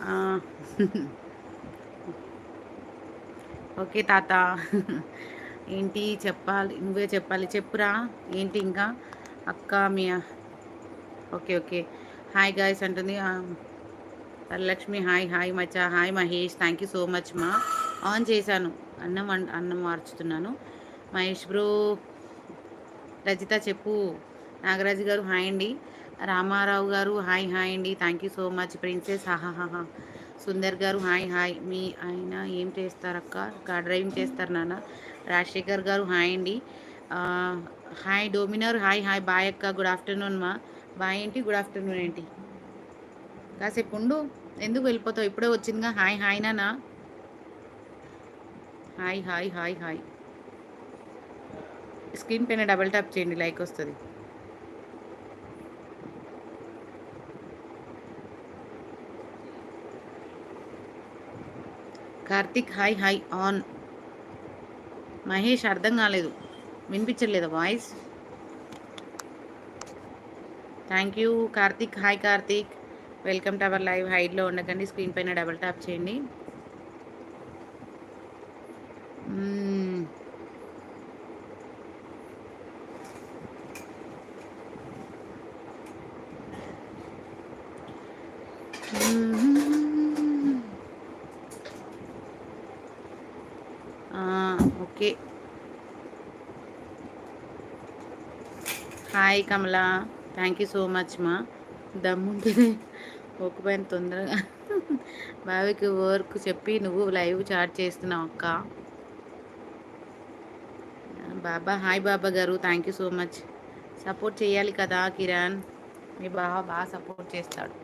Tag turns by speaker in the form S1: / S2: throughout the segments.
S1: ఆ! ఓకే తాత. ఏంటి చెప్పాలి, నువ్వే చెప్పాలి. చెప్పురా ఏంటి ఇంకా? అక్క మీ ఓకే. ఓకే. హాయ్ గాయ్స్ అంటుంది. Varalakshmi hi. Hi Maccha. Hi Mahesh. Thank you so much మా. ఆన్ చేశాను. అన్నం మార్చుతున్నాను. మహేష్ బ్రో. రజిత చెప్పు. నాగరాజు గారు హాయ్ అండి. రామారావు గారు హాయ్. హాయ్ అండి. Thank you so much princess. హాహాహా. సుందర్ గారు హాయ్. హాయ్. మీ ఆయన ఏం చేస్తారక్క? కార్ డ్రైవింగ్ చేస్తారు నాన్న. రాజశేఖర్ గారు హాయ్ అండి. ఆ, hi Dominar hi. Hi bye అక్క. గుడ్ ఆఫ్టర్నూన్ మా. బాయ్ ఏంటి, గుడ్ ఆఫ్టర్నూన్ ఏంటి? కాసేపు ఉండు. ఎందుకు వెళ్ళిపోతావు? ఇప్పుడే వచ్చిందిగా. హాయ్ హాయ్ నానా. Hi hi hi hi. Screen పైన డబల్ ట్యాప్ చేయండి, లైక్ వస్తుంది. కార్తిక్ హాయ్. హాయ్ ఆన్. మహేష్ అర్థం కాలేదు, వినిపించలేదా voice? Thank you Karthik. Hi Karthik. Welcome to our live. హైడ్లో ఉండకండి, స్క్రీన్ పైన డబల్ ట్యాప్ చేయండి. మ్మ్. Okay. Hi Kamala. Thank you so much మా. దమ్ముంటేనే ఒక్కపోయిన తొందరగా. బావికి వర్క్ చెప్పి నువ్వు లైవ్ చాట్ చేస్తున్నావు అక్క. బాబా హాయ్ బాబా గారు. Thank you so much. Support చేయాలి కదా కిరణ్. మీ బావ బాగా సపోర్ట్ చేస్తాడు.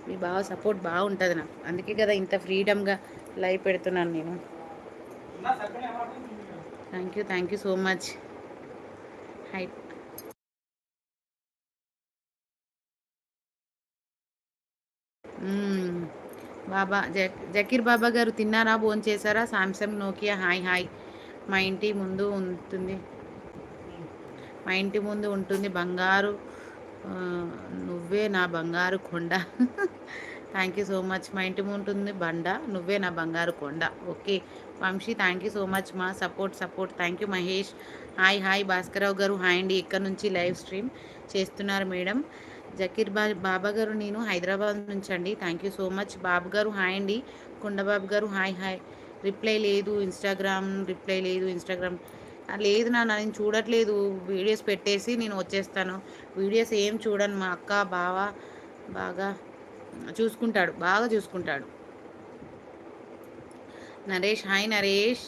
S1: మీ బావ సపోర్ట్ బాగుంటుంది నాకు, అందుకే కదా ఇంత ఫ్రీడమ్గా లైవ్ పెడుతున్నాను నేను. Thank you so much. Hi. Baba Zakir Baba garu తిన్నారా, భోజనం చేశారా? Samsung Nokia hi. హాయ్. మా ఇంటి ముందు ఉంటుంది మా ఇంటి ముందు ఉంటుంది బంగారు. ఆ, నువ్వే నా బంగారు కొండ. Thank you so much. మా ఇంటి ముందు ఉంటుంది బండ, నువ్వే నా బంగారు కొండ. Okay Vamshi. Thank you so much మా. Support. Thank you Mahesh. Hi. Hi Bhaskararao garu hi అండి. ఇక్కడ నుంచి లైవ్ స్ట్రీమ్ చేస్తున్నారు మేడం. జకీర్ బాబా గారు నేను హైదరాబాద్ నుంచి అండి. Thank you so much. Babu garu hi అండి. Kondababu garu hi. Hi. Reply లేదు ఇన్స్టాగ్రామ్. లేదు నాన్న, నేను చూడట్లేదు. వీడియోస్ పెట్టేసి నేను వచ్చేస్తాను. వీడియోస్ ఏం చూడను. మా అక్క బావ బాగా చూసుకుంటాడు. Naresh hi. Naresh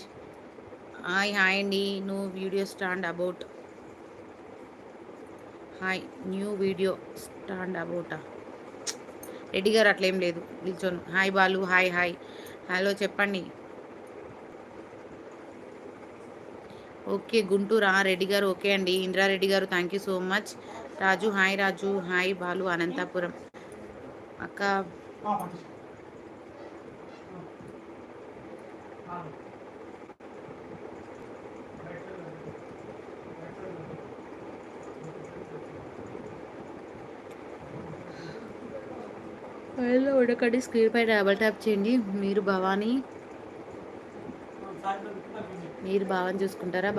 S1: hi. Hi అండి. New video stand about. Hi. New video stand about. Reddy garu అట్లేం లేదు, నిల్చోను. Hi Balu hi. Hi. Hello చెప్పండి. ఓకే గుంటూరా రెడ్డి గారు. ఓకే అండి. Indrareddy garu thank you so much. Raju hi. Raju hi. Balu Anantapuram అక్క. వైల్లో ఉడకడి స్క్రీన్ పై డబల్ ట్యాప్ చేయండి. మీరు భావని చూసుకుంటారా?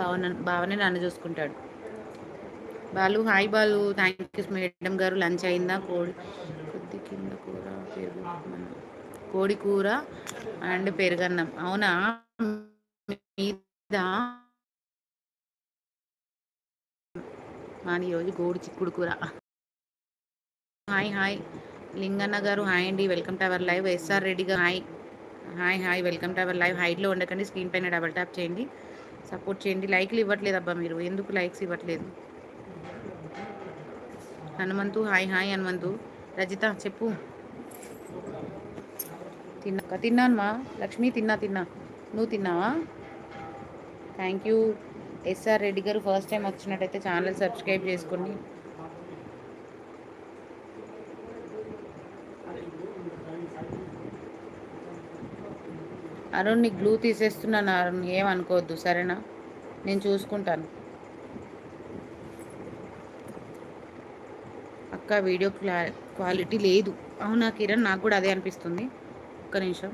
S1: భావనే నన్ను చూసుకుంటాడు. Balu hi. Balu thank you madam garu. Lunch అయిందా? కొద్ది కింద కూర పెరుగు కోడి కూర అండ్ పెరుగన్నం. అవునా? మీద మాది ఈరోజు గోడి చిక్కుడు కూర. Hi. Hi Linganna garu hi అండి. Welcome to our live. S R Reddy garu hi. Hi. Hi welcome to our live. హైట్లో ఉండకండి, స్క్రీన్ పైన డబల్ ట్యాప్ చేయండి, సపోర్ట్ చేయండి. లైక్లు ఇవ్వట్లేదు అబ్బా మీరు, ఎందుకు లైక్స్ ఇవ్వట్లేదు? హనుమంతు హాయ్. హాయ్ హనుమంతు. రజిత చెప్పు. తిన్నాను మా. లక్ష్మి తిన్నా. నువ్వు తిన్నావా? Thank you. ఎస్ఆర్ రెడ్డి గారు ఫస్ట్ టైం వచ్చినట్టయితే ఛానల్ సబ్స్క్రైబ్ చేసుకోండి. అరుణ్ నీకు గ్లూ తీసేస్తున్నాను అరుణ్, ఏమనుకోవద్దు సరేనా? నేను చూసుకుంటాను. అక్క వీడియో క్వాలిటీ లేదు. అవునా కిరణ్, నాకు కూడా అదే అనిపిస్తుంది. ఒక్క నిమిషం.